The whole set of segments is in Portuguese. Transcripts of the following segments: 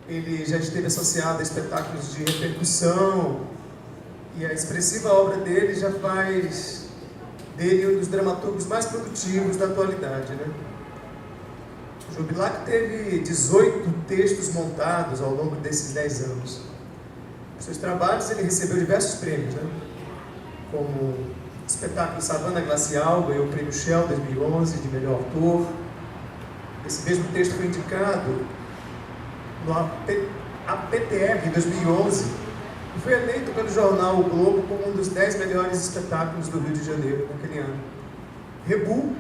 Ele já esteve associado a espetáculos de repercussão e a expressiva obra dele já faz dele um dos dramaturgos mais produtivos da atualidade, né? João Bilac teve 18 textos montados ao longo desses 10 anos. Por seus trabalhos ele recebeu diversos prêmios, né? Como o espetáculo Savana Glacial ganhou o prêmio Shell 2011 de melhor autor. Esse mesmo texto foi indicado no APTR 2011 e foi eleito pelo jornal O Globo como um dos 10 melhores espetáculos do Rio de Janeiro naquele ano. Rebu,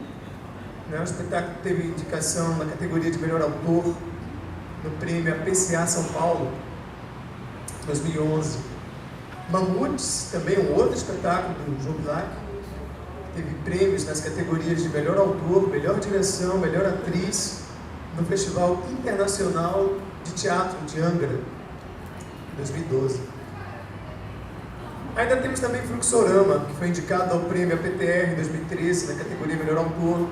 né, o espetáculo teve indicação na categoria de melhor autor no prêmio APCA São Paulo 2011. Mamutes, também um outro espetáculo do João Bilac, teve prêmios nas categorias de melhor autor, melhor direção, melhor atriz no Festival Internacional de Teatro de Angra, 2012. Ainda temos também Fluxorama, que foi indicado ao prêmio APTR em 2013 na categoria Melhor Autor.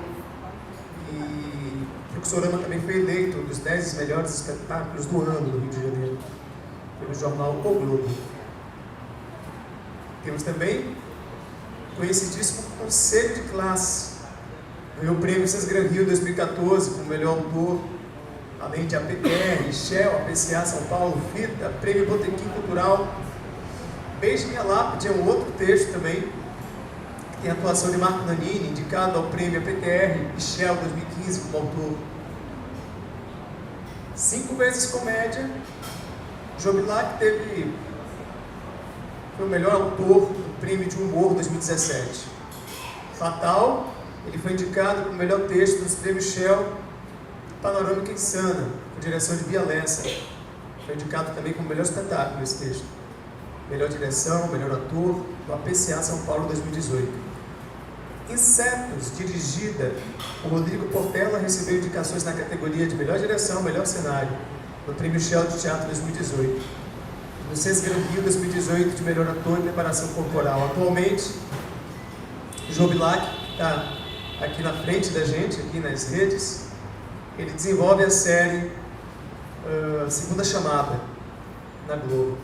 E Fluxorama também foi eleito um dos 10 melhores espetáculos do ano no Rio de Janeiro, pelo jornal O Globo. Temos também o conhecidíssimo Conselho de Classe, ganhou o prêmio Sesgran Rio 2014 como melhor autor, além de APTR, Shell, APCA São Paulo, FITA, Prêmio Botequim Cultural. Beijo Minha Lápide é um outro texto também, que tem a atuação de Marco Nanini, indicado ao prêmio APTR e Shell 2015 como autor. 5 vezes comédia, João Bilac foi o melhor autor do prêmio de humor 2017. Fatal, ele foi indicado como melhor texto nos prêmios Shell Panorâmica Insana, com direção de Bia Lessa. Foi indicado também como melhor espetáculo esse texto. Melhor direção, melhor ator, do APCA São Paulo 2018. Insetos, dirigida, o Rodrigo Portela recebeu indicações na categoria de melhor direção, melhor cenário, no Prêmio Shell de Teatro 2018. No Sesgran Rio 2018 de melhor ator e preparação corporal. Atualmente, João Bilac está aqui na frente da gente, aqui nas redes. Ele desenvolve a série Segunda Chamada, na Globo.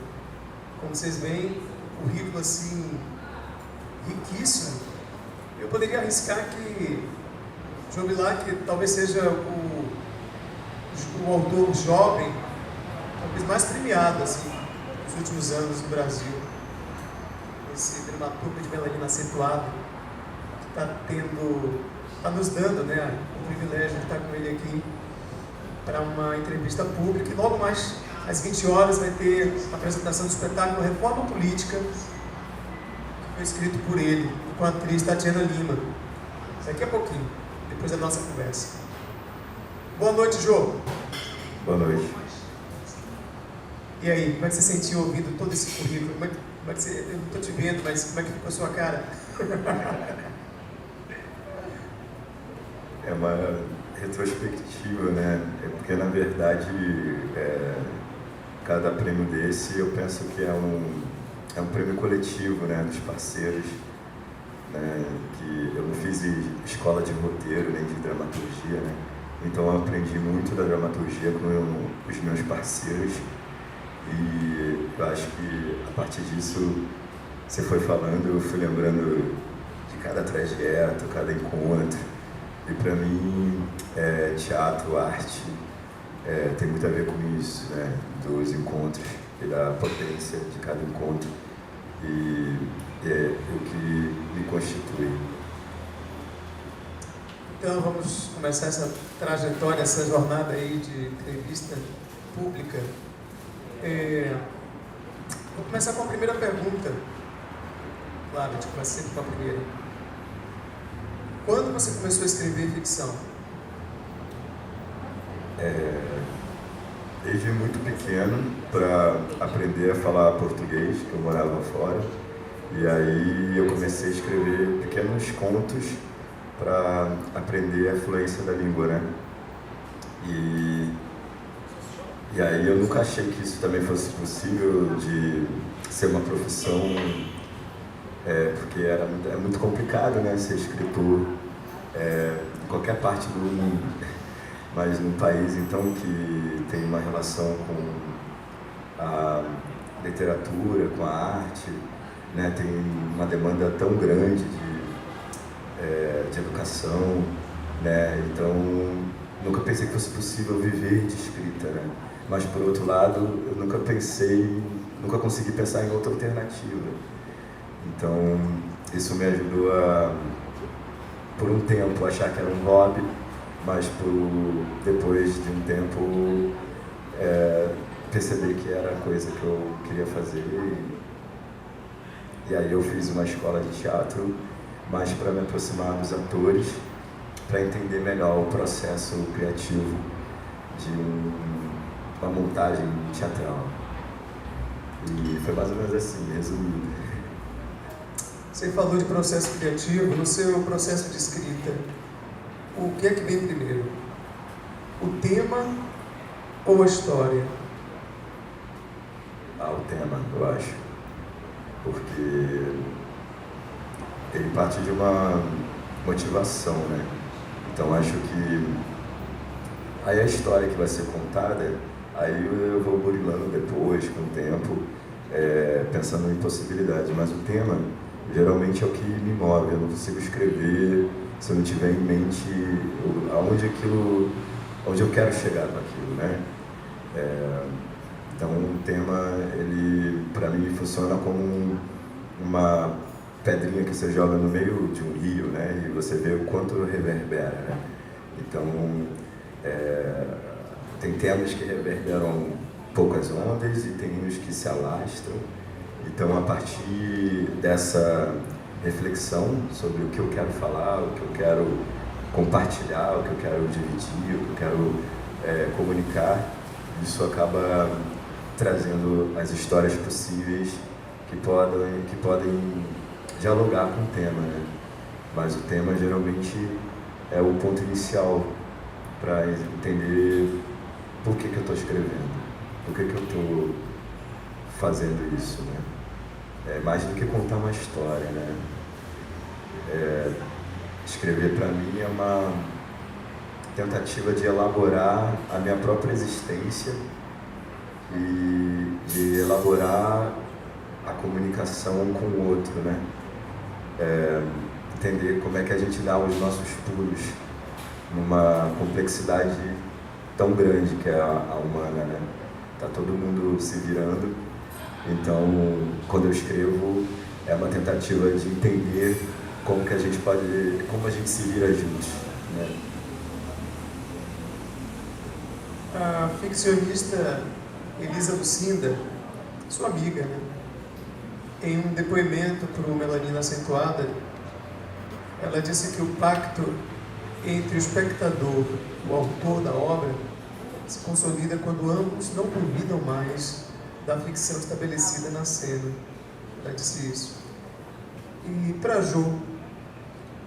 Como vocês veem, currículo assim, riquíssimo. Eu poderia arriscar que João Bilac talvez seja o autor jovem, talvez mais premiado assim, nos últimos anos no Brasil. Esse dramaturgo de melanina acentuado que está nos dando, né, o privilégio de estar com ele aqui para uma entrevista pública. E logo mais às 20 horas vai ter a apresentação do espetáculo Reforma Política, que foi escrito por ele, com a atriz Tatiana Lima. Daqui a pouquinho, depois da nossa conversa. Boa noite, Jô. Boa noite. E aí, como é que você sentiu ouvindo todo esse currículo? Como é que você, eu não estou te vendo, mas como é que ficou a sua cara? É uma retrospectiva, né? É porque, na verdade, cada prêmio desse, eu penso que é um prêmio coletivo, né? Dos parceiros, né? Que eu não fiz escola de roteiro, nem de dramaturgia, né? Então, eu aprendi muito da dramaturgia com os meus parceiros. E eu acho que, a partir disso, você foi falando, eu fui lembrando de cada trajeto, cada encontro. E para mim, teatro, arte, tem muito a ver com isso, né? Dos encontros e da potência de cada encontro. E é o que me constitui. Então vamos começar essa trajetória, essa jornada aí de entrevista pública. Vou começar com a primeira pergunta. Claro, a gente começa sempre com a primeira. Quando você começou a escrever ficção? Desde muito pequeno, para aprender a falar português, que eu morava fora. E aí eu comecei a escrever pequenos contos para aprender a fluência da língua, né? E E aí eu nunca achei que isso também fosse possível de ser uma profissão, porque é muito complicado, né, ser escritor em qualquer parte do mundo, mas num país então que tem uma relação com a literatura, com a arte, né, tem uma demanda tão grande de educação, né, então nunca pensei que fosse possível viver de escrita, né, mas por outro lado eu nunca consegui pensar em outra alternativa, então isso me ajudou a, por um tempo, achar que era um hobby, mas depois de um tempo perceber que era a coisa que eu queria fazer. E aí eu fiz uma escola de teatro, mais para me aproximar dos atores, para entender melhor o processo criativo de uma montagem teatral. E foi mais ou menos assim, resumido. Você falou de processo criativo. No seu processo de escrita, o que é que vem primeiro? O tema ou a história? O tema, eu acho. Porque ele parte de uma motivação, né? Então acho que aí a história que vai ser contada, aí eu vou burilando depois, com o tempo, pensando em possibilidades, mas o tema geralmente é o que me move. Eu não consigo escrever se eu não tiver em mente onde eu quero chegar com aquilo, né? Então o tema, ele para mim funciona como uma pedrinha que você joga no meio de um rio, né? E você vê o quanto reverbera, né? Então tem temas que reverberam poucas ondas e tem uns que se alastram. Então a partir dessa reflexão sobre o que eu quero falar, o que eu quero compartilhar, o que eu quero dividir, o que eu quero comunicar, isso acaba trazendo as histórias possíveis que podem dialogar com o tema, né? Mas o tema geralmente é o ponto inicial para entender por que eu estou escrevendo, por que eu estou fazendo isso, né? Mais do que contar uma história, né? Escrever para mim é uma tentativa de elaborar a minha própria existência e de elaborar a comunicação com o outro, né? Entender como é que a gente dá os nossos pulos numa complexidade tão grande que é a humana, né? Tá todo mundo se virando, então quando eu escrevo é uma tentativa de entender como a gente se vira juntos, né? A ficcionista Elisa Lucinda, sua amiga, né? Em um depoimento para o Melanina Acentuada, ela disse que o pacto entre o espectador e o autor da obra se consolida quando ambos não duvidam mais da ficção estabelecida na cena. Ela disse isso. E para Jô,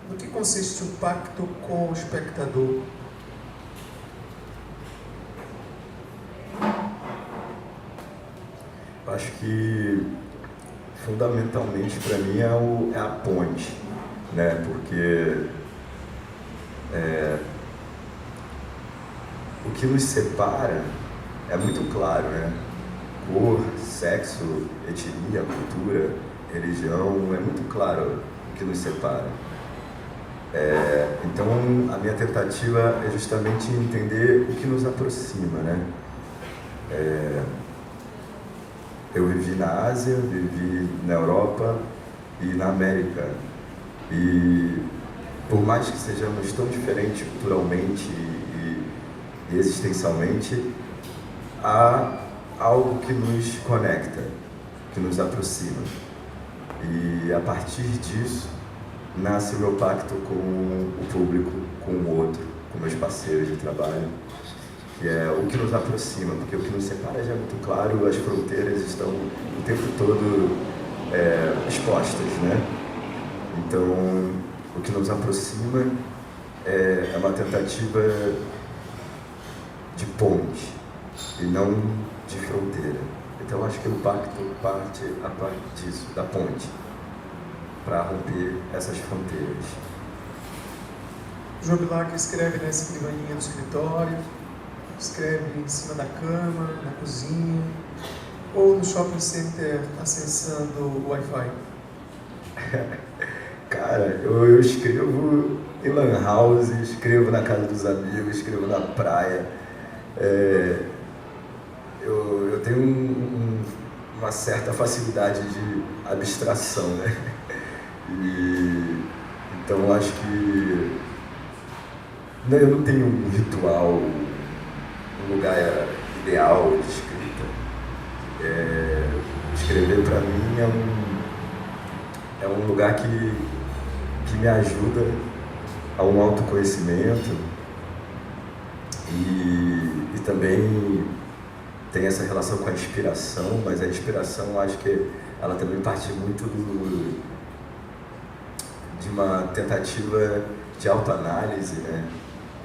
no que consiste o pacto com o espectador? Acho que fundamentalmente para mim é a ponte, né? Porque o que nos separa é muito claro, né? Cor, sexo, etnia, cultura, religião, é muito claro o que nos separa. Então a minha tentativa é justamente entender o que nos aproxima, né? Eu vivi na Ásia, vivi na Europa e na América. E por mais que sejamos tão diferentes culturalmente e existencialmente, há algo que nos conecta, que nos aproxima. E a partir disso, nasce o meu pacto com o público, com o outro, com meus parceiros de trabalho, que é o que nos aproxima, porque o que nos separa já é muito claro, as fronteiras estão o tempo todo expostas, né? Então, o que nos aproxima é uma tentativa de ponte. e não de fronteira. Então acho que o pacto parte a parte disso, da ponte, para romper essas fronteiras. João Bilac escreve na escrivaninha do escritório, escreve em cima da cama, na cozinha, ou no shopping center acessando o Wi-Fi? Cara, eu escrevo em lan house, escrevo na casa dos amigos, escrevo na praia. Eu tenho uma certa facilidade de abstração, né? Então acho que eu não tenho um ritual, um lugar ideal de escrita. Escrever para mim é um lugar que me ajuda a um autoconhecimento e também tem essa relação com a inspiração, mas a inspiração acho que ela também parte muito de uma tentativa de autoanálise, né?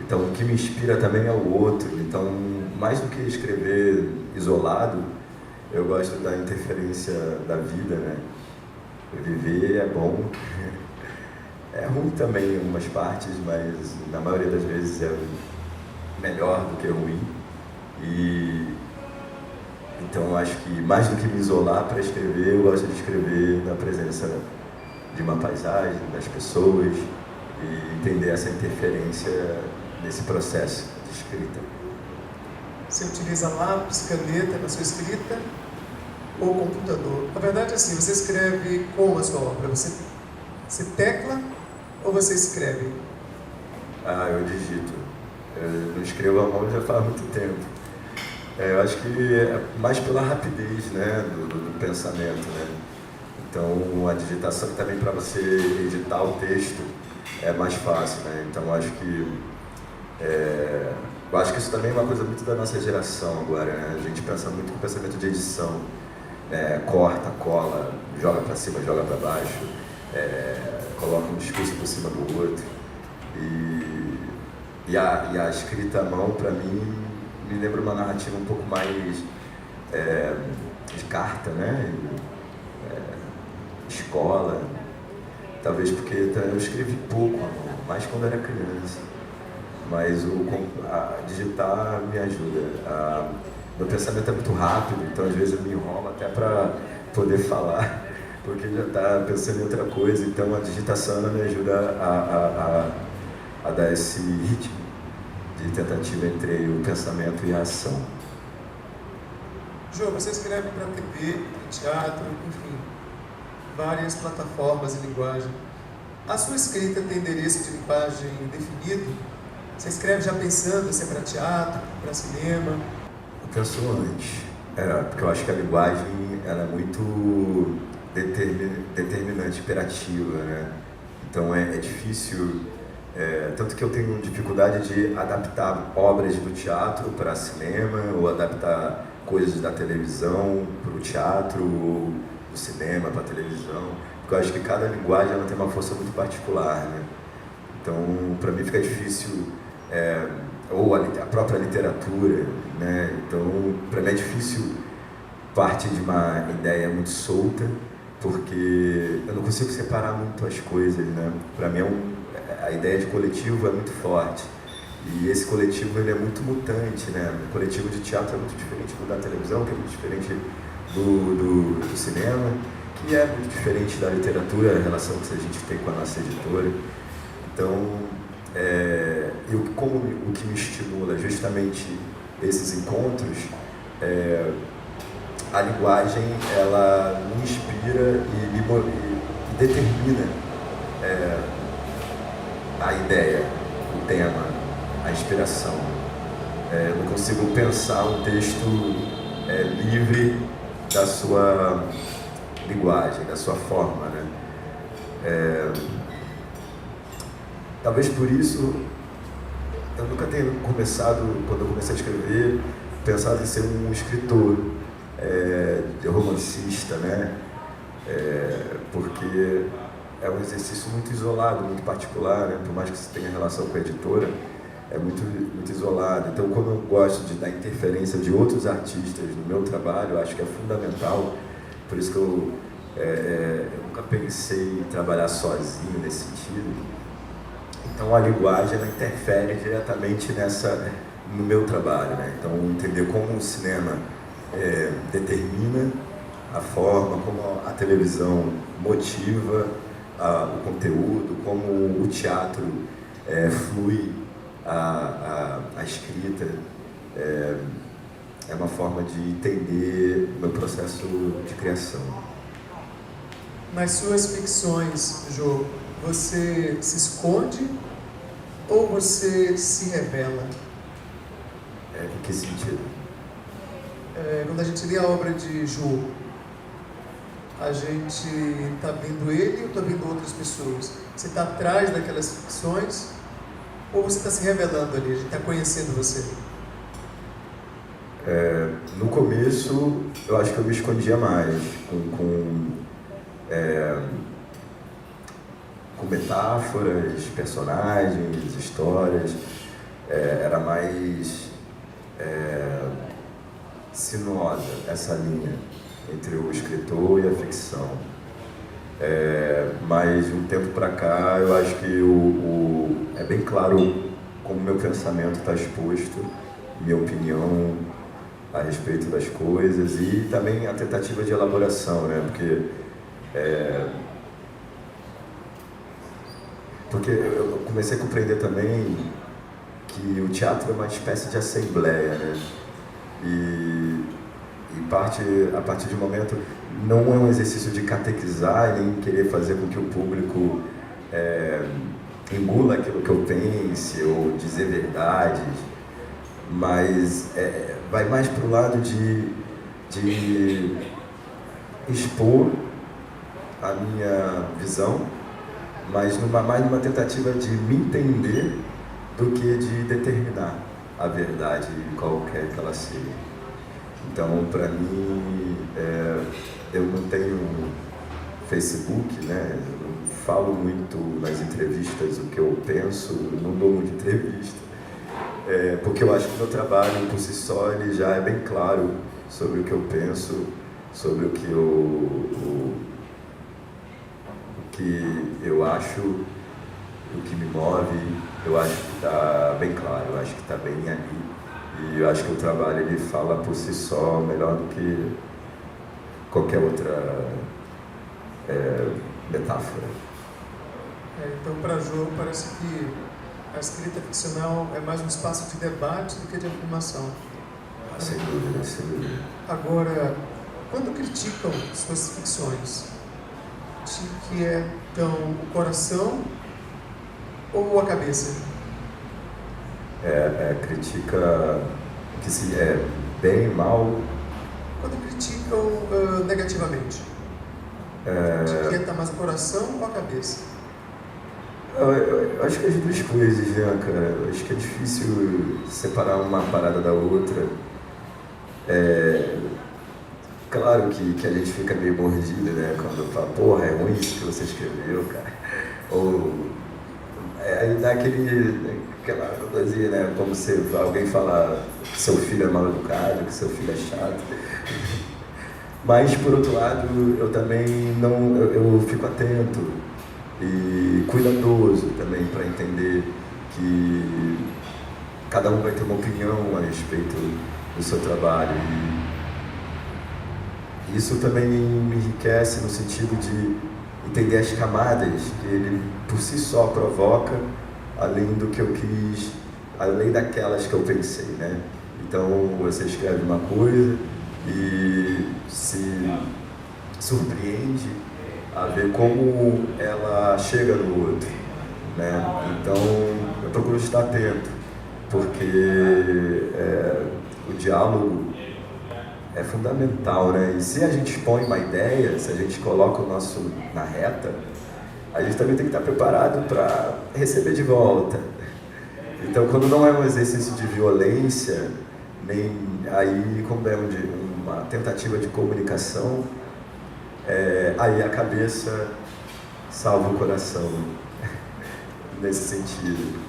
Então o que me inspira também é o outro, então mais do que escrever isolado, eu gosto da interferência da vida, né? Viver é bom, é ruim também em algumas partes, mas na maioria das vezes é melhor do que ruim. Então acho que mais do que me isolar para escrever, eu gosto de escrever na presença de uma paisagem, das pessoas e entender essa interferência nesse processo de escrita. Você utiliza lápis, caneta na sua escrita ou computador? Na verdade, assim, você escreve como a sua obra? Você tecla ou você escreve? Eu digito. Eu não escrevo à mão já faz muito tempo. Eu acho que é mais pela rapidez, né, do pensamento, né? Então a digitação também para você editar o texto é mais fácil, né? Então eu acho que isso também é uma coisa muito da nossa geração agora, né? A gente pensa muito com o pensamento de edição, corta, cola, joga para cima, joga para baixo, coloca um discurso por cima do outro. E a escrita à mão, para mim, me lembra uma narrativa um pouco mais de carta, né? Escola, talvez porque eu escrevi pouco à mão, mais quando era criança. Mas digitar me ajuda. Meu pensamento é muito rápido, então às vezes eu me enrolo até para poder falar, porque já está pensando em outra coisa. Então a digitação me ajuda a dar esse ritmo de tentativa entre o pensamento e a ação. João, você escreve para TV, para teatro, enfim, várias plataformas e linguagem. A sua escrita tem endereço de linguagem definido? Você escreve já pensando se é para teatro, para cinema? Eu penso antes, porque eu acho que a linguagem ela é muito determinante, imperativa, né? Então é difícil, tanto que eu tenho dificuldade de adaptar obras do teatro para cinema, ou adaptar coisas da televisão para o teatro, ou do cinema para a televisão, porque eu acho que cada linguagem ela tem uma força muito particular, né? Então, para mim fica difícil, ou a própria literatura, né? Então, para mim é difícil partir de uma ideia muito solta, porque eu não consigo separar muito as coisas, né? Para mim a ideia de coletivo é muito forte, e esse coletivo ele é muito mutante, né? O coletivo de teatro é muito diferente do da televisão, que é muito diferente do cinema, que é muito diferente da literatura, a relação que a gente tem com a nossa editora. Então, o que me estimula justamente esses encontros, a linguagem ela me inspira e determina a ideia, o tema, a inspiração. Eu não consigo pensar um texto livre da sua linguagem, da sua forma, né? Talvez por isso eu nunca tenha começado, quando eu comecei a escrever, pensado em ser um escritor, romancista, né? Porque é um exercício muito isolado, muito particular, né? Por mais que você tenha relação com a editora, é muito isolado. Então, quando eu gosto da interferência de outros artistas no meu trabalho, eu acho que é fundamental. Por isso que eu nunca pensei em trabalhar sozinho nesse sentido. Então, a linguagem ela interfere diretamente no meu trabalho, né? Então, entender como o cinema determina a forma, como a televisão motiva o conteúdo, como o teatro flui a escrita, é uma forma de entender o meu processo de criação. Nas suas ficções, Jô, você se esconde ou você se revela? Em que sentido? Quando a gente lê a obra de Jô, a gente está vendo ele ou está vendo outras pessoas? Você está atrás daquelas ficções ou você está se revelando ali, a gente está conhecendo você? No começo, eu acho que eu me escondia mais, com metáforas, personagens, histórias, era mais sinuosa essa linha entre o escritor e a ficção. Mas de um tempo para cá, eu acho que é bem claro como meu pensamento está exposto, minha opinião a respeito das coisas e também a tentativa de elaboração, né? Porque eu comecei a compreender também que o teatro é uma espécie de assembleia, né? E a partir de um momento, não é um exercício de catequizar e nem querer fazer com que o público engula aquilo que eu pense ou dizer verdades, mas vai mais para o lado de expor a minha visão, mas mais numa tentativa de me entender do que de determinar a verdade, qualquer que ela seja. Então, para mim, eu não tenho Facebook, né? Eu não falo muito nas entrevistas o que eu penso, não dou muita entrevista, porque eu acho que o meu trabalho, por si só, ele já é bem claro sobre o que eu penso, sobre o que eu acho, o que me move. Eu acho que está bem claro, eu acho que está bem ali. E eu acho que o trabalho ele fala por si só melhor do que qualquer outra metáfora. Então, para Jô, parece que a escrita ficcional é mais um espaço de debate do que de afirmação. Sem dúvida, sem dúvida. Agora, quando criticam suas ficções, de que então o coração ou a cabeça? Critica que se é bem, mal. Quando criticam negativamente, de que está mais o coração ou a cabeça? Eu acho que as duas coisas, né, cara? Eu acho que é difícil separar uma parada da outra. Claro que a gente fica meio mordido, né? Quando fala, porra, é ruim isso que você escreveu, cara. Ou aí dá aquela coisa, né? Como se alguém falar que seu filho é mal educado, que seu filho é chato. Mas, por outro lado, eu também eu fico atento e cuidadoso também para entender que cada um vai ter uma opinião a respeito do seu trabalho. E isso também me enriquece no sentido de entender as camadas que ele por si só provoca, além do que eu quis, além daquelas que eu pensei, né? Então você escreve uma coisa e se surpreende a ver como ela chega no outro, né? Então eu procuro estar atento, porque o diálogo é fundamental, né? E se a gente expõe uma ideia, se a gente coloca o nosso na reta, a gente também tem que estar preparado para receber de volta. Então, quando não é um exercício de violência, nem aí como é uma tentativa de comunicação, aí a cabeça salva o coração, nesse sentido.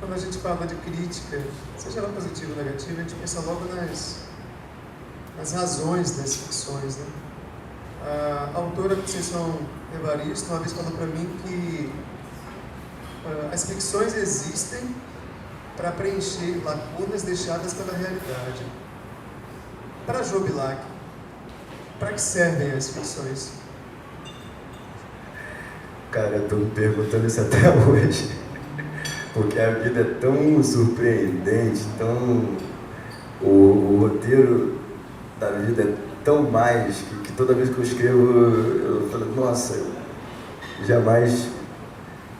quando a gente fala de crítica, seja ela positiva ou negativa, a gente pensa logo nas razões das ficções, né? A autora Conceição Evaristo uma vez falou para mim que as ficções existem para preencher lacunas deixadas pela realidade. Para João Bilac, para que servem as ficções? Cara, eu estou me perguntando isso até hoje, porque a vida é tão surpreendente, o roteiro da vida é tão mais, que toda vez que eu escrevo, eu falo, nossa, jamais...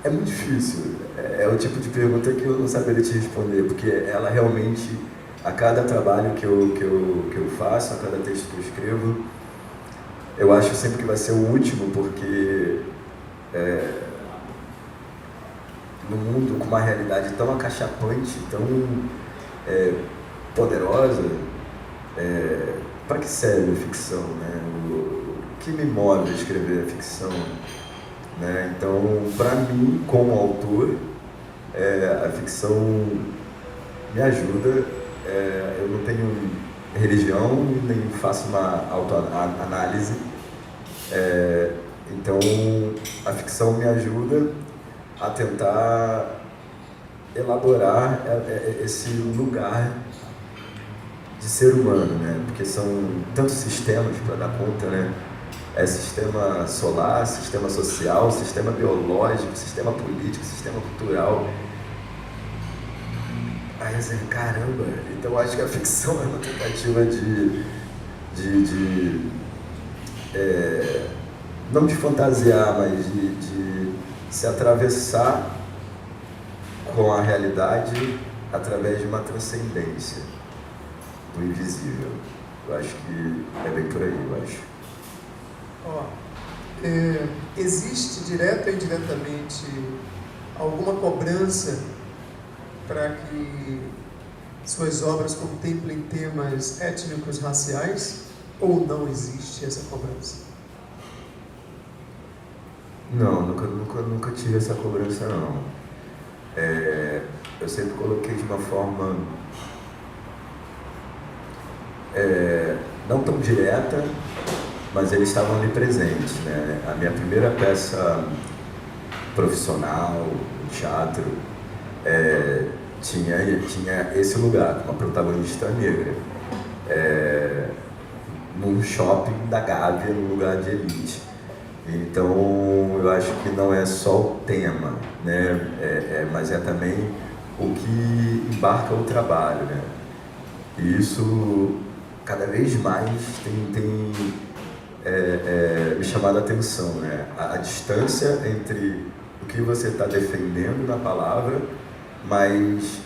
É muito difícil, é o tipo de pergunta que eu não saberia te responder, porque ela realmente, a cada trabalho que eu faço, a cada texto que eu escrevo, eu acho sempre que vai ser o último, porque no mundo com uma realidade tão acachapante, tão poderosa, para que serve a ficção, né? O que me move a escrever a ficção, né? Então, para mim, como autor, a ficção me ajuda. Eu não tenho religião, nem faço uma autoanálise. Então, a ficção me ajuda a tentar elaborar esse lugar de ser humano, né? Porque são tantos sistemas para dar conta, né? Sistema solar, sistema social, sistema biológico, sistema político, sistema cultural. Aí assim, caramba, então acho que a ficção é uma tentativa não de fantasiar, mas de se atravessar com a realidade através de uma transcendência do invisível. Eu acho que é bem por aí, eu acho. Existe direta ou indiretamente alguma cobrança para que suas obras contemplem temas étnicos, raciais, ou não existe essa cobrança? Não, nunca tive essa cobrança, não. Eu sempre coloquei de uma forma não tão direta, mas eles estavam ali presentes, né? A minha primeira peça profissional, teatro, tinha esse lugar, uma protagonista negra, num shopping da Gávea, num lugar de elite. Então, eu acho que não é só o tema, né? Mas é também o que embarca o trabalho, né? E isso, cada vez mais, tem me chamado a atenção, né? A distância entre o que você está defendendo na palavra, mas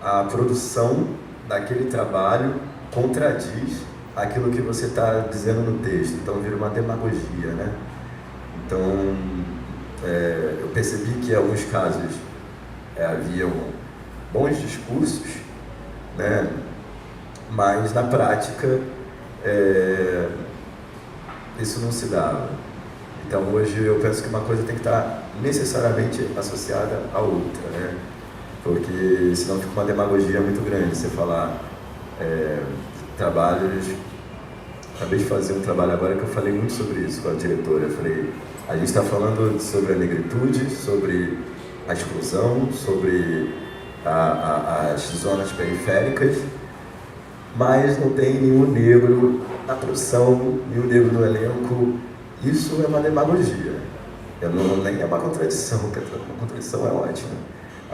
a produção daquele trabalho contradiz aquilo que você está dizendo no texto, então vira uma demagogia, né? Então, eu percebi que em alguns casos haviam bons discursos, né? Mas na prática isso não se dava. Então hoje eu penso que uma coisa tem que estar necessariamente associada à outra, né? Porque senão fica uma demagogia muito grande você falar trabalhos. Acabei de fazer um trabalho agora que eu falei muito sobre isso com a diretora. Eu falei, a gente está falando sobre a negritude, sobre a exclusão, sobre as zonas periféricas, mas não tem nenhum negro na produção, nenhum negro no elenco. Isso é uma demagogia. Nem é uma contradição, porque uma contradição é ótima.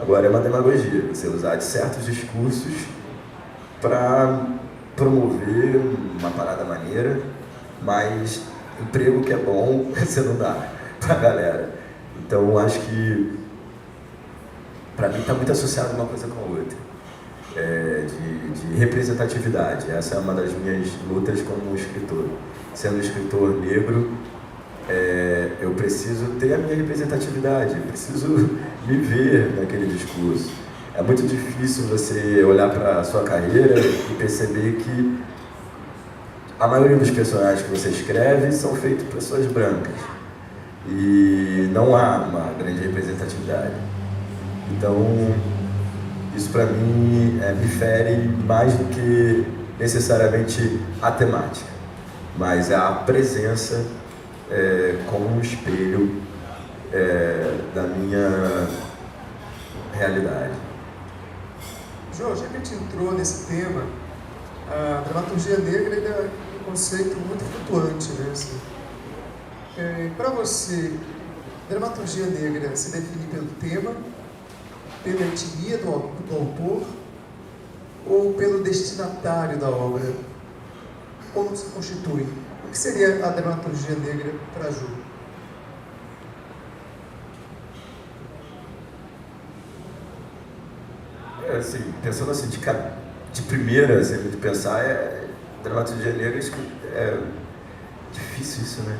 Agora é uma demagogia, você usar de certos discursos para promover uma parada maneira, mas emprego que é bom, você não dá pra galera. Então, acho que, para mim, está muito associado uma coisa com a outra, de representatividade. Essa é uma das minhas lutas como escritor. Sendo um escritor negro, eu preciso ter a minha representatividade, eu preciso me ver naquele discurso. É muito difícil você olhar para a sua carreira e perceber que a maioria dos personagens que você escreve são feitos por pessoas brancas. E não há uma grande representatividade. Então, isso para mim me fere mais do que necessariamente a temática, mas é a presença como um espelho da minha realidade. João, já que a gente entrou nesse tema, a dramaturgia negra é um conceito muito flutuante, né? Assim, para você, dramaturgia negra se define pelo tema, pela etnia do autor ou pelo destinatário da obra? Ou não se constitui? O que seria a dramaturgia negra para Ju? Assim, pensando assim, de primeira, assim, de pensar, dramaturgia negra é difícil isso, né?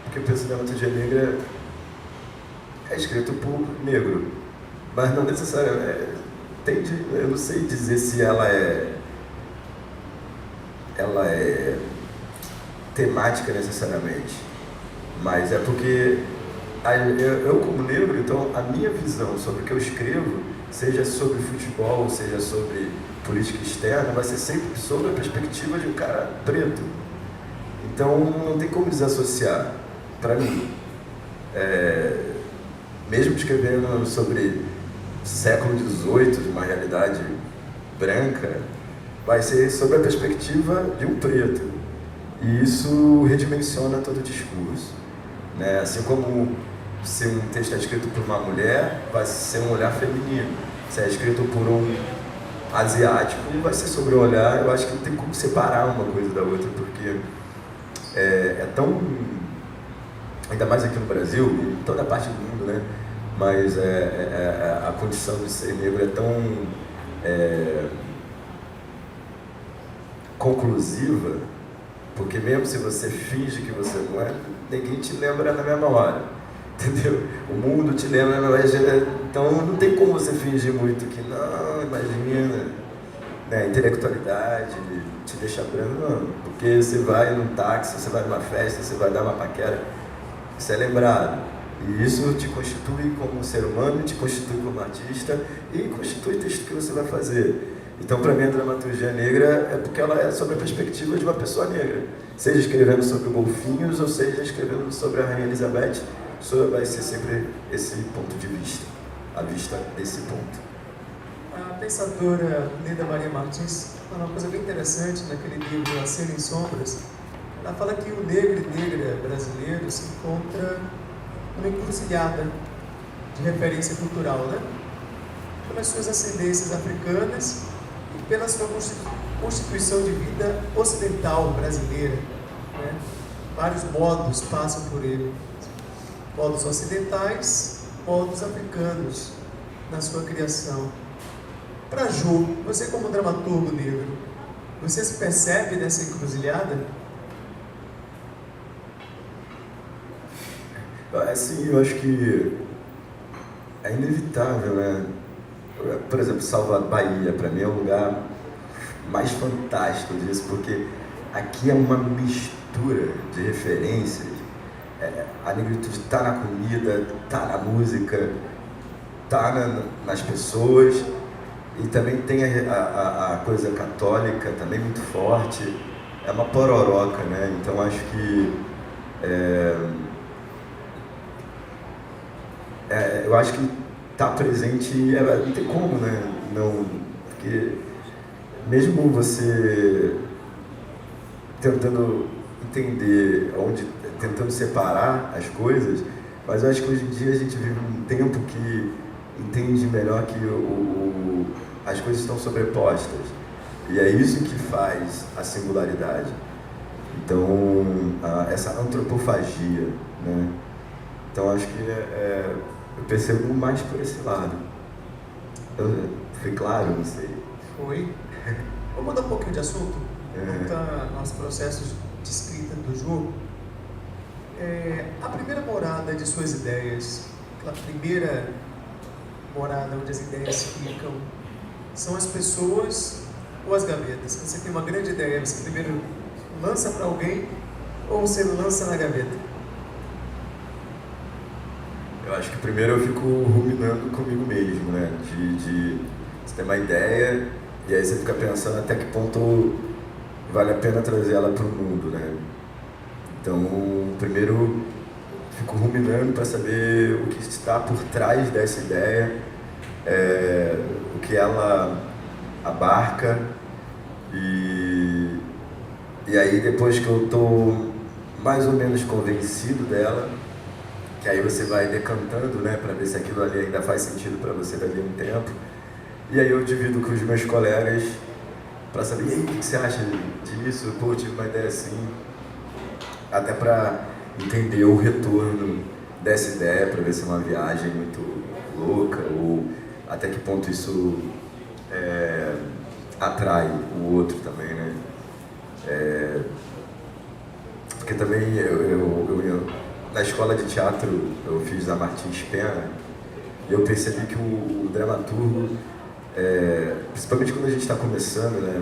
Porque eu penso que dramaturgia negra é escrito por negro, mas não necessariamente, eu não sei dizer se ela é temática necessariamente, mas é porque eu como negro, então a minha visão sobre o que eu escrevo, seja sobre futebol, seja sobre política externa, vai ser sempre sobre a perspectiva de um cara preto. Então não tem como desassociar, para mim. Mesmo escrevendo sobre século XVIII, uma realidade branca, vai ser sobre a perspectiva de um preto. E isso redimensiona todo o discurso, né? Assim como se um texto é escrito por uma mulher, vai ser um olhar feminino. Se é escrito por um asiático, vai ser sobre o olhar. Eu acho que não tem como separar uma coisa da outra, porque é tão... Ainda mais aqui no Brasil, em toda parte do mundo, né? Mas a condição de ser negro é tão conclusiva, porque mesmo se você finge que você não é, ninguém te lembra na mesma hora, entendeu? O mundo te lembra na mesma hora, então não tem como você fingir muito que não, imagina, né? Intelectualidade te deixa branco, não, porque você vai num táxi, você vai numa festa, você vai dar uma paquera, você é lembrado, e isso te constitui como um ser humano, te constitui como artista e constitui o texto que você vai fazer. Então, para mim, a dramaturgia negra é porque ela é sobre a perspectiva de uma pessoa negra. Seja escrevendo sobre golfinhos ou seja escrevendo sobre a Rainha Elizabeth, vai ser sempre esse ponto de vista, a vista desse ponto. A pensadora Leda Maria Martins fala uma coisa bem interessante naquele livro A Cena em Sombras. Ela fala que o negro e negra brasileiro se encontra numa encruzilhada de referência cultural, né? Pelas suas ascendências africanas e pela sua constituição de vida ocidental brasileira, né? Vários modos passam por ele, modos ocidentais, modos africanos na sua criação. Para Ju, você como dramaturgo negro, você se percebe nessa encruzilhada? Assim, eu acho que é inevitável, né? Por exemplo, Salvador, Bahia, para mim é o lugar mais fantástico disso, porque aqui é uma mistura de referências. A negritude está na comida, está na música, está nas pessoas, e também tem a coisa católica também muito forte. É uma pororoca, né? Então acho que eu acho que está presente, não tem como, né? Não, porque mesmo você tentando entender, tentando separar as coisas, mas eu acho que hoje em dia a gente vive um tempo que entende melhor que as coisas estão sobrepostas. E é isso que faz a singularidade. Então, essa antropofagia, né? Então acho que eu percebo mais por esse lado. Foi claro? Não sei. Foi. Vamos mudar um pouquinho de assunto? Voltar aos processos de escrita do Ju. A primeira morada de suas ideias, aquela primeira morada onde as ideias ficam, são as pessoas ou as gavetas? Você tem uma grande ideia, você primeiro lança para alguém ou você lança na gaveta? Eu acho que primeiro eu fico ruminando comigo mesmo, né? De você ter uma ideia e aí você fica pensando até que ponto vale a pena trazer ela para o mundo, né? Então, primeiro fico ruminando para saber o que está por trás dessa ideia, o que ela abarca e aí depois que eu estou mais ou menos convencido dela, que aí você vai decantando, né, para ver se aquilo ali ainda faz sentido para você dali a um tempo, e aí eu divido com os meus colegas para saber, e aí, o que você acha disso? Pô, eu tive uma ideia assim, até para entender o retorno dessa ideia, para ver se é uma viagem muito louca ou até que ponto isso atrai o outro também, né? Porque também eu na escola de teatro eu fiz a Martins Pena e eu percebi que o dramaturgo, principalmente quando a gente está começando, né,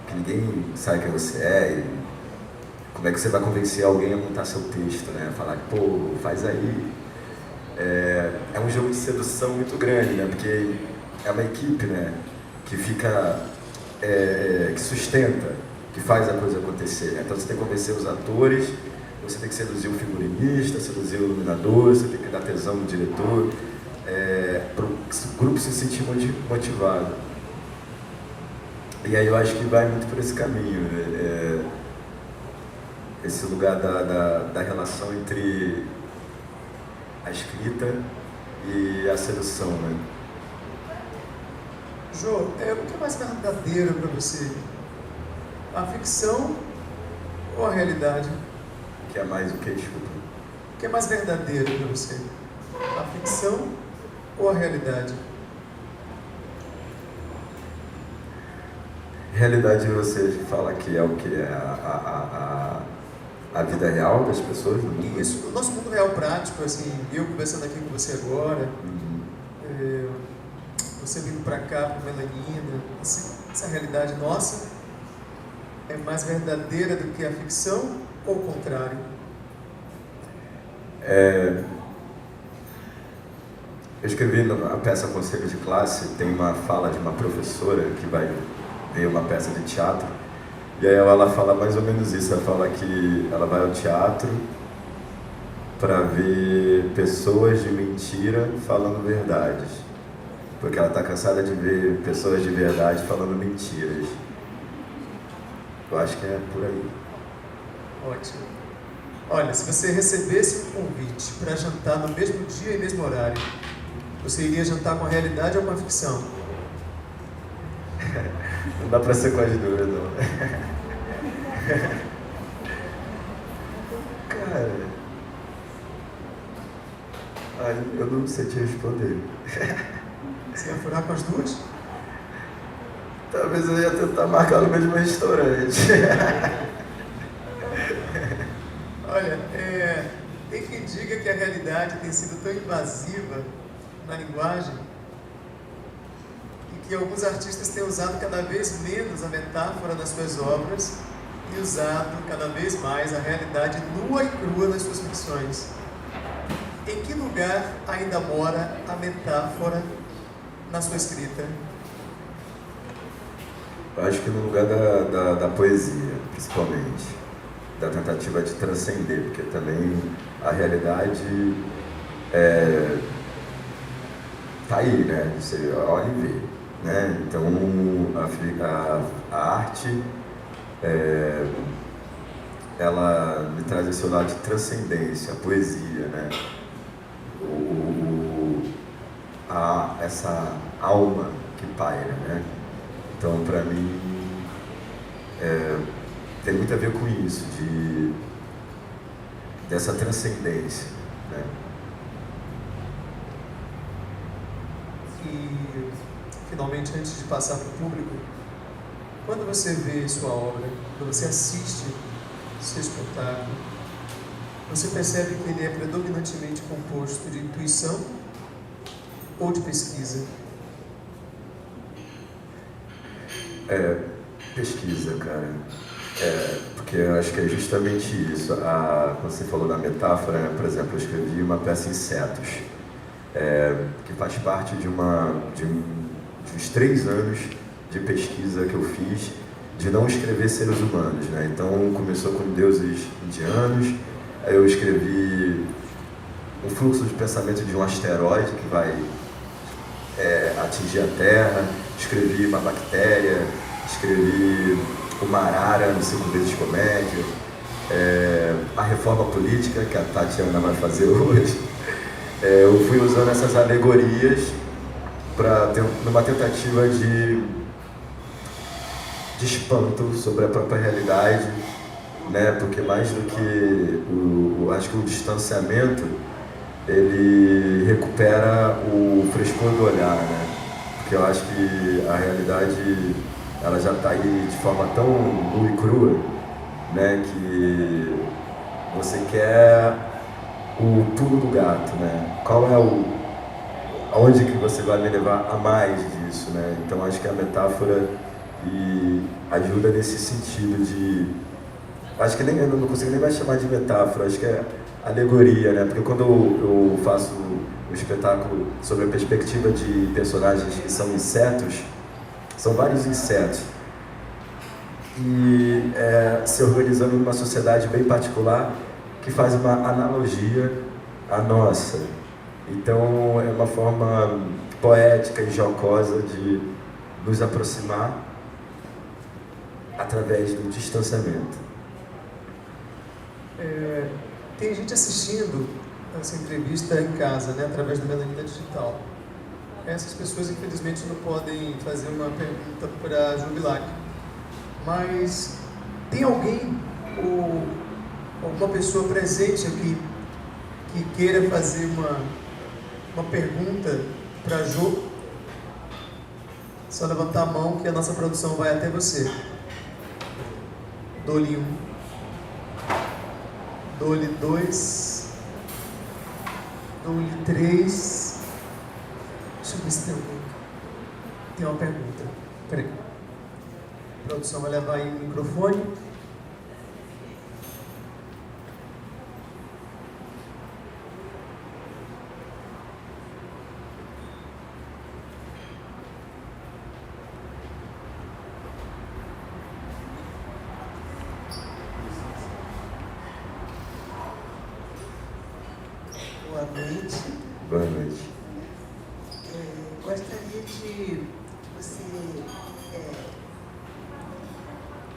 que ninguém sabe quem você é e como é que você vai convencer alguém a montar seu texto, né, falar que, pô, faz aí. É um jogo de sedução muito grande, né, porque é uma equipe, né, que fica, que sustenta, que faz a coisa acontecer, né? Então você tem que convencer os atores, você tem que seduzir o figurinista, seduzir o iluminador, você tem que dar tesão no diretor, para o grupo se sentir motivado. E aí eu acho que vai muito por esse caminho, né? Esse lugar da relação entre a escrita e a sedução, né? Jô, o que é mais verdadeiro para você? A ficção ou a realidade? Que é mais o que, desculpa? O que é mais verdadeiro para você? A ficção ou a realidade? Realidade você fala que é o que? A vida real das pessoas no mundo? Isso, o nosso mundo real prático, assim, eu conversando aqui com você agora, você vindo para cá, para Melanina, essa realidade nossa é mais verdadeira do que a ficção ou o contrário? Eu escrevi a peça Conselho de Classe, tem uma fala de uma professora que vai ver uma peça de teatro, e aí ela fala mais ou menos isso, ela fala que ela vai ao teatro para ver pessoas de mentira falando verdades, porque ela está cansada de ver pessoas de verdade falando mentiras. Eu acho que é por aí. Ótimo. Olha, se você recebesse um convite para jantar no mesmo dia e mesmo horário, você iria jantar com a realidade ou com a ficção? Não dá para ser com as duas, não. Cara, eu não sei te responder. Você ia furar com as duas? Talvez eu ia tentar marcar no mesmo restaurante. Olha, tem quem diga que a realidade tem sido tão invasiva na linguagem e que alguns artistas têm usado cada vez menos a metáfora nas suas obras e usado cada vez mais a realidade nua e crua nas suas ficções. Em que lugar ainda mora a metáfora na sua escrita? Eu acho que no lugar da poesia, principalmente, da tentativa de transcender, porque também a realidade tá aí, né? Você olha e vê, né? Então a arte ela me traz esse lado de transcendência, a poesia, né? Essa alma que paira, né? Então, para mim, tem muito a ver com isso, dessa transcendência, né? E, finalmente, antes de passar para o público, quando você vê sua obra, quando você assiste seu espetáculo, você percebe que ele é predominantemente composto de intuição ou de pesquisa? Pesquisa, cara. Porque eu acho que é justamente isso. Quando você falou da metáfora, né? Por exemplo, eu escrevi uma peça Insetos. que faz parte de uns 3 anos de pesquisa que eu fiz de não escrever seres humanos, né? Então começou com deuses indianos, aí eu escrevi um fluxo de pensamento de um asteroide que vai atingir a Terra, escrevi uma bactéria, escrevi uma arara no 5 vezes comédia, a reforma política que a Tatiana vai fazer hoje. Eu fui usando essas alegorias numa tentativa de espanto sobre a própria realidade, né? Porque mais do que acho que o distanciamento, ele recupera o frescor do olhar, né? Porque eu acho que a realidade, ela já está aí de forma tão nua e crua, né? Que você quer o pulo do gato, né? Qual é aonde que você vai me levar a mais disso, né? Então acho que a metáfora ajuda nesse sentido de... Acho que eu não consigo nem mais chamar de metáfora, acho que é alegoria, né? Porque quando eu faço o espetáculo sobre a perspectiva de personagens que são insetos, são vários insetos, e se organizando numa sociedade bem particular que faz uma analogia à nossa. Então é uma forma poética e jocosa de nos aproximar através do distanciamento. Tem gente assistindo essa entrevista em casa, né, através da Melanina Digital. Essas pessoas, infelizmente, não podem fazer uma pergunta para a Jubilac. Mas tem alguém ou alguma pessoa presente aqui que queira fazer uma pergunta para a Ju? Só levantar a mão que a nossa produção vai até você. Dou-lhe 1. Dou-lhe 2. Dou-lhe 3. Deixa eu ver se tem alguém. Tem uma pergunta. Peraí. A produção vai levar aí o microfone. Boa noite. Boa noite. Gostaria de você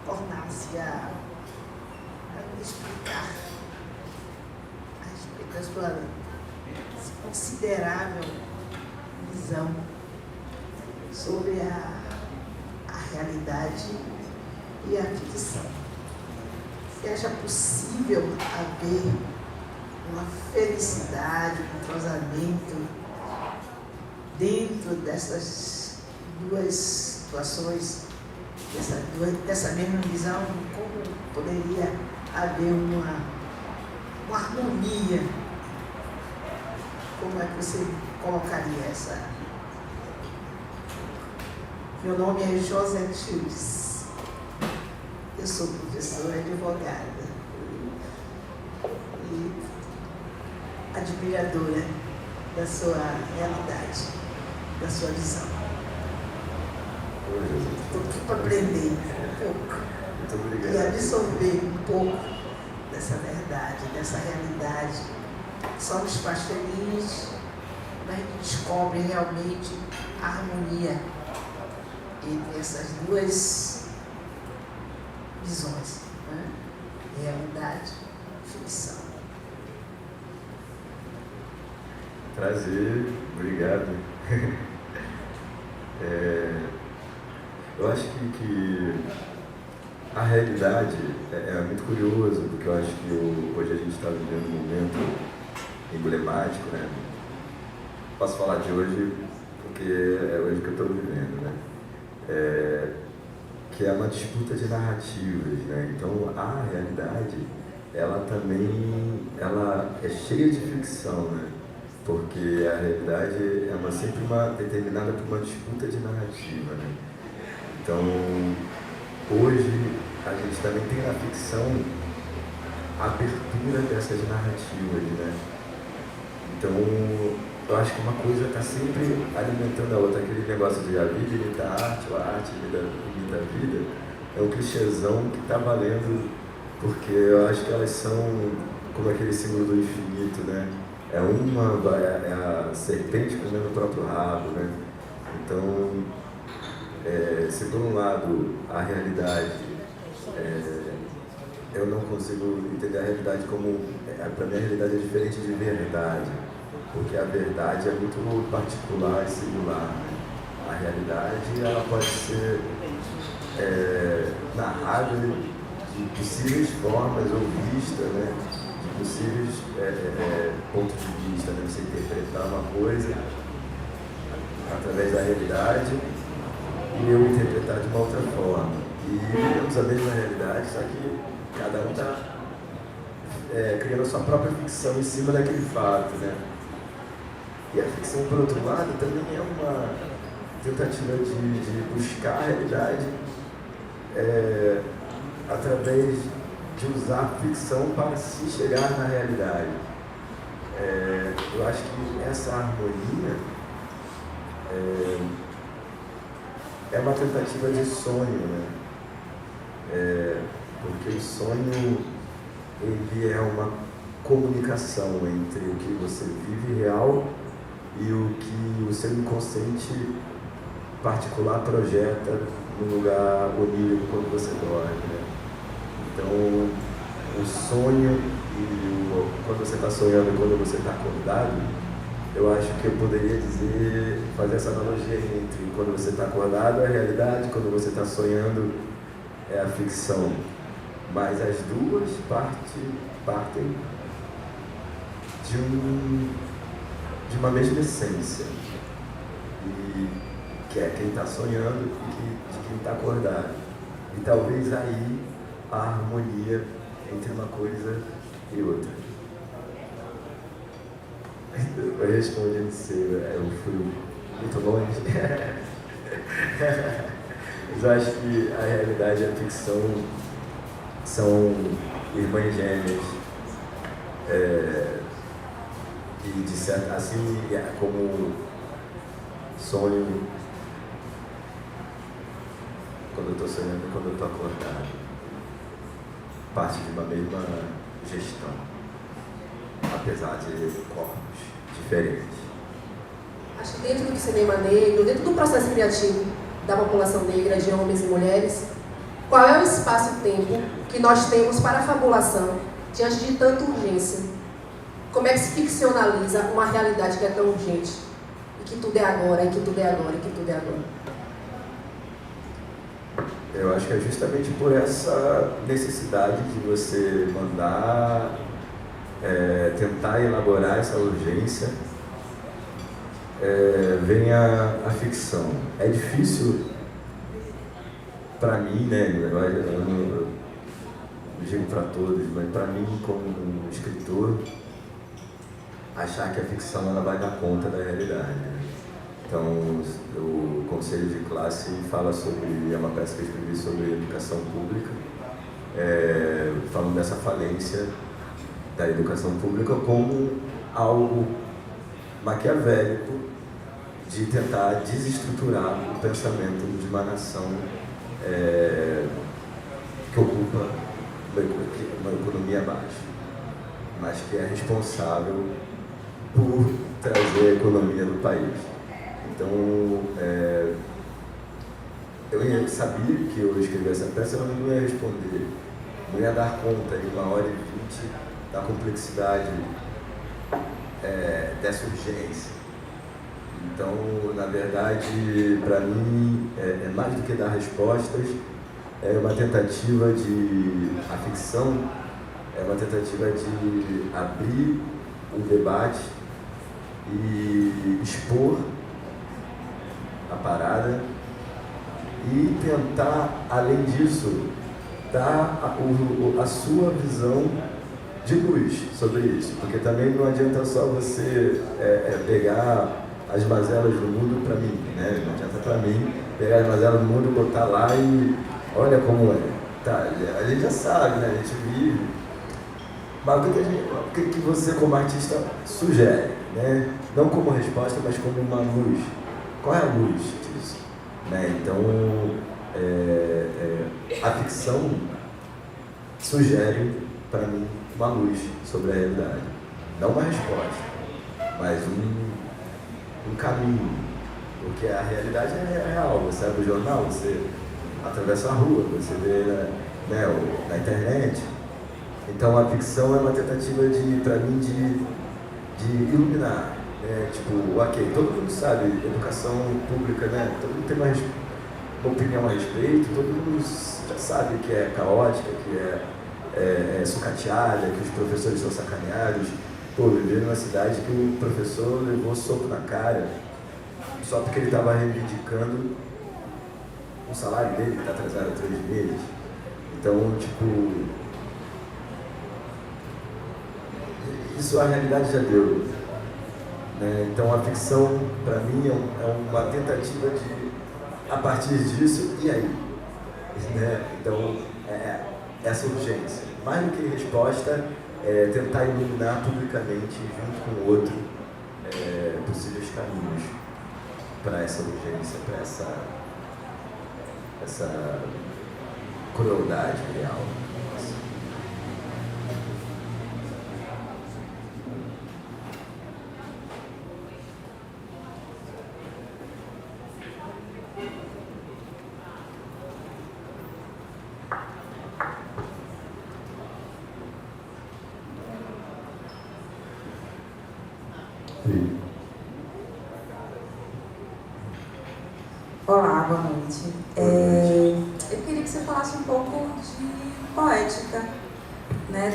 tornar-se a me explicar a respeito da sua considerável visão sobre a realidade e a ficção. Você acha possível haver uma felicidade, um entrosamento dentro dessas duas situações, dessa mesma visão? Como poderia haver uma harmonia? Como é que você colocaria essa? Meu nome é José Childes. Eu sou professora e advogada. E admiradora da sua realidade, da sua visão. Estou aqui para aprender um pouco. Muito obrigado. E absorver um pouco dessa verdade, dessa realidade. Só nos faz felizes, mas a gente descobre realmente a harmonia entre essas duas visões, né? Realidade e ficção. Prazer, obrigado. Eu acho que a realidade é muito curioso, porque eu acho que hoje a gente está vivendo um momento emblemático, né? Posso falar de hoje porque é hoje que eu estou vivendo, né? Que é uma disputa de narrativas, né? Então a realidade, ela também é cheia de ficção, né? Porque a realidade é sempre determinada por uma disputa de narrativa, né? Então, hoje, a gente também tem na ficção a abertura dessas narrativas, né? Então, eu acho que uma coisa está sempre alimentando a outra. Aquele negócio de a vida imita a arte, ou a arte imita a vida, é um clichêzão que está valendo, porque eu acho que elas são como aquele símbolo do infinito, né? É a serpente comendo o próprio rabo, né? Então, se por um lado a realidade, eu não consigo entender a realidade como, para mim a realidade é diferente de verdade, porque a verdade é muito particular e singular. A realidade, ela pode ser narrada de possíveis formas ou vista, né? De possíveis pontos de vista, né? Você interpretar uma coisa através da realidade e eu interpretar de uma outra forma. E vivemos a mesma realidade, só que cada um está criando a sua própria ficção em cima daquele fato, né? E a ficção, por outro lado, também é uma tentativa de buscar a realidade através de usar a ficção para se chegar na realidade. Eu acho que essa harmonia é uma tentativa de sonho, né? Porque o sonho, ele é uma comunicação entre o que você vive real e o que o seu inconsciente particular projeta no lugar onírico quando você dorme, né? Então, o sonho e quando você está sonhando e quando você está acordado, eu acho que eu poderia fazer essa analogia entre quando você está acordado é a realidade, quando você está sonhando é a ficção. Mas as duas partem de uma mesma essência, e que é quem está sonhando e de quem está acordado. E talvez aí a harmonia entre uma coisa e outra. Eu respondi, não sei, eu fui muito longe. Mas eu acho que a realidade e a ficção são irmãs gêmeas. E de certa, assim como sonho quando eu estou sonhando e quando eu estou acordado, parte de uma mesma gestão, apesar de corpos diferentes. Acho que dentro do cinema negro, dentro do processo criativo da população negra, de homens e mulheres, qual é o espaço e tempo que nós temos para a fabulação diante de tanta urgência? Como é que se ficcionaliza uma realidade que é tão urgente? E que tudo é agora, e que tudo é agora, e que tudo é agora. Eu acho que é justamente por essa necessidade de você mandar, tentar elaborar essa urgência, vem a ficção. É difícil para mim, né? Eu não digo para todos, mas para mim, como um escritor, achar que a ficção ela vai dar conta da realidade. Então, o Conselho de Classe fala sobre, é uma peça que eu escrevi sobre educação pública, falando dessa falência da educação pública como algo maquiavélico de tentar desestruturar o pensamento de uma nação que ocupa uma economia baixa, mas que é responsável por trazer a economia do país. Então, eu sabia que eu escrevi essa peça, eu não ia responder, não ia dar conta em 1h20 da complexidade dessa urgência. Então, na verdade, para mim, é mais do que dar respostas, é uma tentativa a ficção é uma tentativa de abrir o debate e expor a parada e tentar, além disso, dar a sua visão de luz sobre isso, porque também não adianta só você pegar as mazelas do mundo para mim, né? Não adianta para mim pegar as mazelas do mundo, botar lá e olha como é. Tá, a gente já sabe, né? A gente vive. Mas o que você como artista sugere? né? Não como resposta, mas como uma luz. Qual é a luz disso? Né? Então, a ficção sugere para mim uma luz sobre a realidade. Não uma resposta, mas um caminho. Porque a realidade é real. Você abre o jornal, você atravessa a rua, você vê na internet. Então a ficção é uma tentativa para mim, de iluminar. Tipo, ok, todo mundo sabe, educação pública, né? Todo mundo tem uma opinião a respeito, todo mundo já sabe que é caótica, que é sucateada, que os professores são sacaneados. Pô, eu vivi numa cidade que o professor levou soco na cara só porque ele estava reivindicando o salário dele, que está atrasado há 3 meses. Então, tipo, isso a realidade já deu. Né? Então, a ficção, para mim, é uma tentativa de, a partir disso, e aí? Né? Então, essa urgência. Mais do que resposta, tentar iluminar publicamente, junto com o outro, possíveis caminhos para essa urgência, para essa crueldade real. Olá, boa noite. Eu queria que você falasse um pouco de poética, né?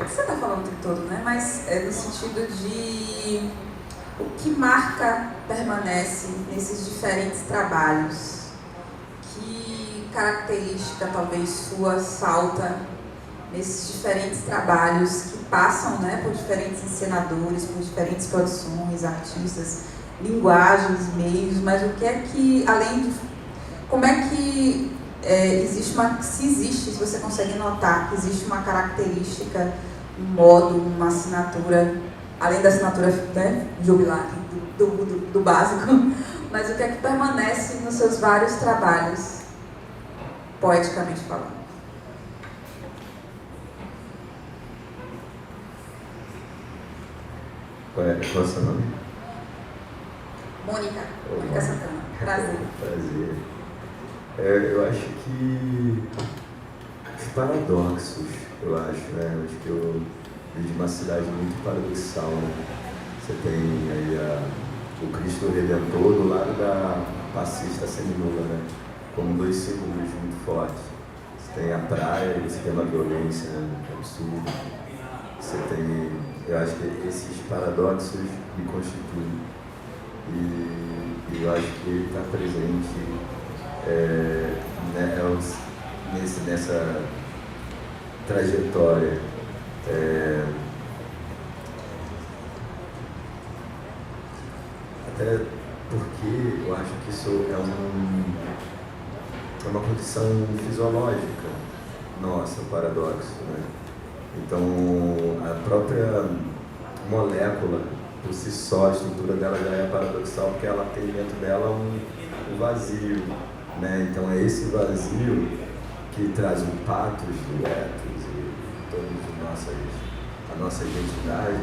Você está falando o tempo todo, né? Mas no sentido de o que marca, permanece nesses diferentes trabalhos, que característica talvez sua salta nesses diferentes trabalhos que passam, né, por diferentes encenadores, por diferentes produções, artistas, linguagens, meios, mas o que é que, além de... Como é que se você consegue notar que existe uma característica, um modo, uma assinatura, além da assinatura, né, jubilar, do básico, mas o que é que permanece nos seus vários trabalhos, poeticamente falando? Qual é o seu nome? Mônica Santana. Prazer. Prazer. Eu acho que os paradoxos, eu acho que eu vim de uma cidade muito paradoxal, né? Você tem aí o Cristo Redentor do lado da passista seminua, né? Como 2 símbolos muito fortes. Você tem a praia e você tem uma violência, né, absurda. Você tem, eu acho que esses paradoxos me constituem. E eu acho que ele está presente nessa trajetória. Até porque eu acho que isso é uma condição fisiológica nossa, o paradoxo, né? Então, a própria molécula, por si só, a estrutura dela já é paradoxal, porque ela tem dentro dela um vazio, né? Então, é esse vazio que traz um patos diretos e todas a nossa identidade,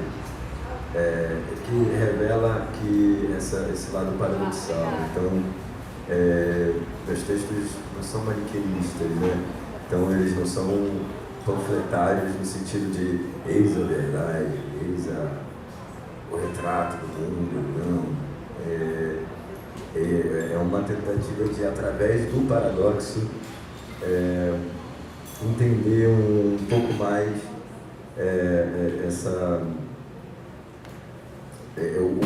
que revela que esse lado paradoxal. Então, meus textos não são maniqueístas, né? Então, eles não são panfletários no sentido de eis a verdade, eis o retrato do mundo, não. É uma tentativa de, através do paradoxo, entender um pouco mais o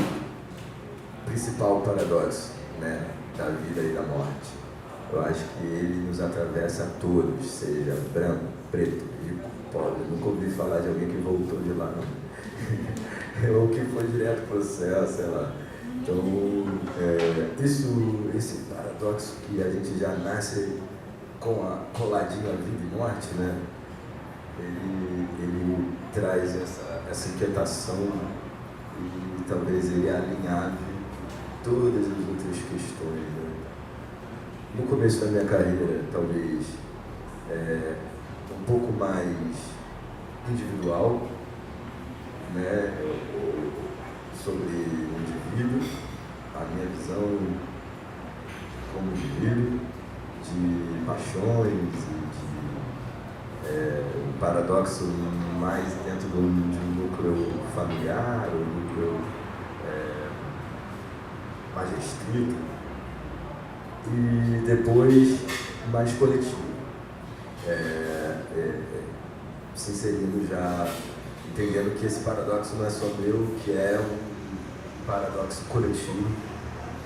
principal paradoxo, né, da vida e da morte. Eu acho que ele nos atravessa a todos, seja branco, preto, rico, pobre. Nunca ouvi falar de alguém que voltou de lá, não. Ou que foi direto para o céu, sei lá. Então, esse paradoxo que a gente já nasce coladinho a vida e morte, né? Ele traz essa inquietação e talvez ele alinhave todas as outras questões, né? No começo da minha carreira, talvez um pouco mais individual, né? Sobre o indivíduo, a minha visão como indivíduo, de paixões e de um paradoxo mais dentro de um núcleo familiar, ou um núcleo mais restrito, e depois mais coletivo, se inserindo já, entendendo que esse paradoxo não é só meu, que é um paradoxo coletivo,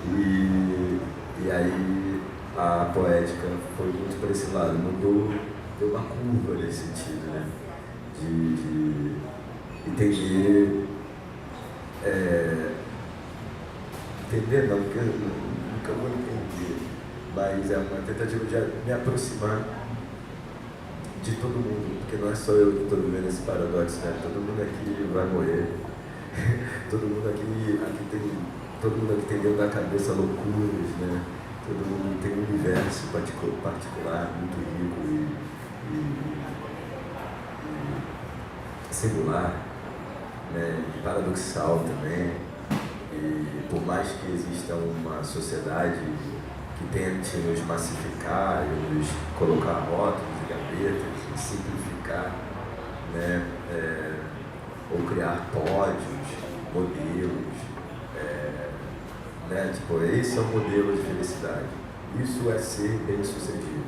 e aí a poética foi muito para esse lado, mudou, deu uma curva nesse sentido, né? De entender, entender não, porque eu nunca vou entender, mas é uma tentativa de me aproximar de todo mundo, porque não é só eu que estou vivendo esse paradoxo, né? Todo mundo aqui vai morrer, todo mundo aqui tem dentro da cabeça loucuras, né? Todo mundo tem um universo particular, muito rico e singular, né? E paradoxal também. E por mais que exista uma sociedade que tente nos massificar e nos colocar rótulos e gavetas e simplificar, né? Ou criar pódios, modelos, né? Tipo, esse é o modelo de felicidade. Isso é ser bem-sucedido.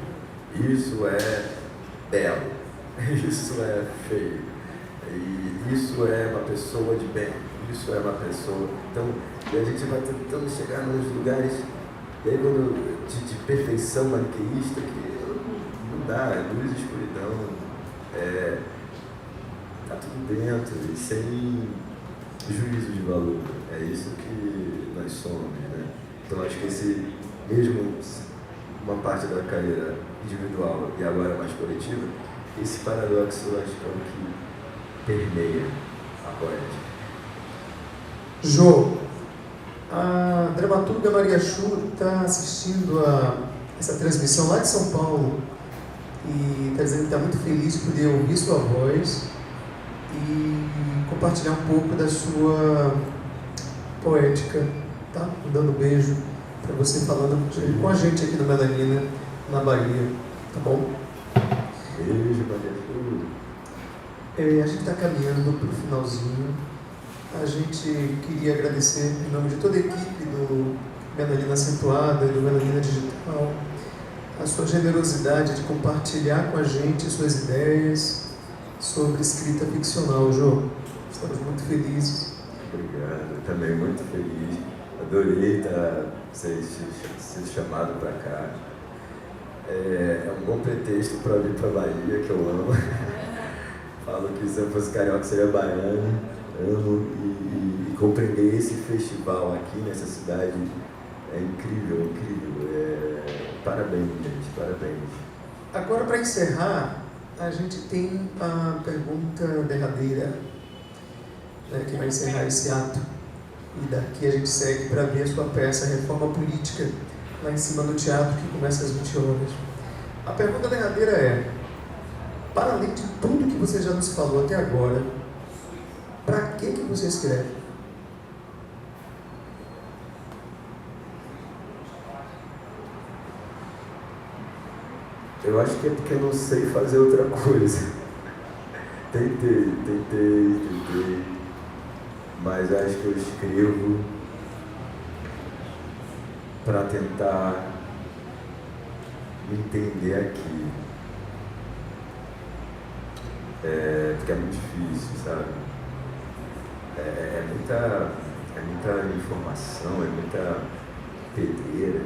Isso é belo. Isso é feio. E isso é uma pessoa de bem. Isso é uma pessoa... Então, a gente vai tentando chegar nos lugares de perfeição maniqueísta que não dá, é luz e escuridão. Tá tudo dentro e sem juízo de valor. É isso que nós somos, né? Então acho que esse mesmo uma parte da carreira individual e agora mais coletiva, esse paradoxo eu acho que é o que permeia a poética. Jô, a dramaturga Maria Chu está assistindo a essa transmissão lá de São Paulo e está dizendo que está muito feliz de poder ouvir sua voz e compartilhar um pouco da sua poética, tá? Dando um beijo para você, falando com a gente aqui do Melanina, na Bahia, tá bom? Beijo, Maria Chu. A gente está caminhando para o finalzinho. A gente queria agradecer, em nome de toda a equipe do Melanina Acentuada e do Melanina Digital, a sua generosidade de compartilhar com a gente suas ideias sobre escrita ficcional, Jô. Estamos muito felizes. Obrigado, também muito feliz. Adorei ser chamado para cá. É um bom pretexto para vir para a Bahia, que eu amo. Falo que se eu fosse carioca seria baiano. Amo e compreender esse festival aqui nessa cidade é incrível, incrível. Parabéns, gente, parabéns. Agora, para encerrar, a gente tem a pergunta derradeira, né, que vai encerrar esse ato. E daqui a gente segue para ver a sua peça Reforma Política, lá em cima do teatro, que começa às 20 horas. A pergunta derradeira é: para além de tudo que você já nos falou até agora, para que você escreve? Eu acho que é porque eu não sei fazer outra coisa. Tentei. Mas acho que eu escrevo para tentar me entender aqui. Porque é muito difícil, sabe? É muita informação, é muita pedreira.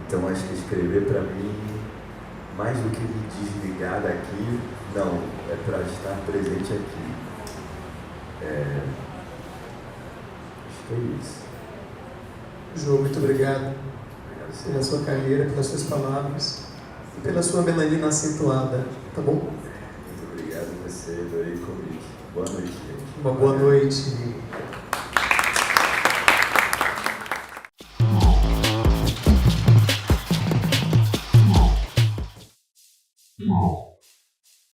Então acho que escrever para mim, mais do que me desligar daqui, não, é para estar presente aqui. Acho que é isso. Jô, muito obrigado pela sua carreira, pelas suas palavras e pela sua melanina acentuada, tá bom? Muito obrigado a você, adorei o convite. Boa noite, gente. Uma boa noite. Google.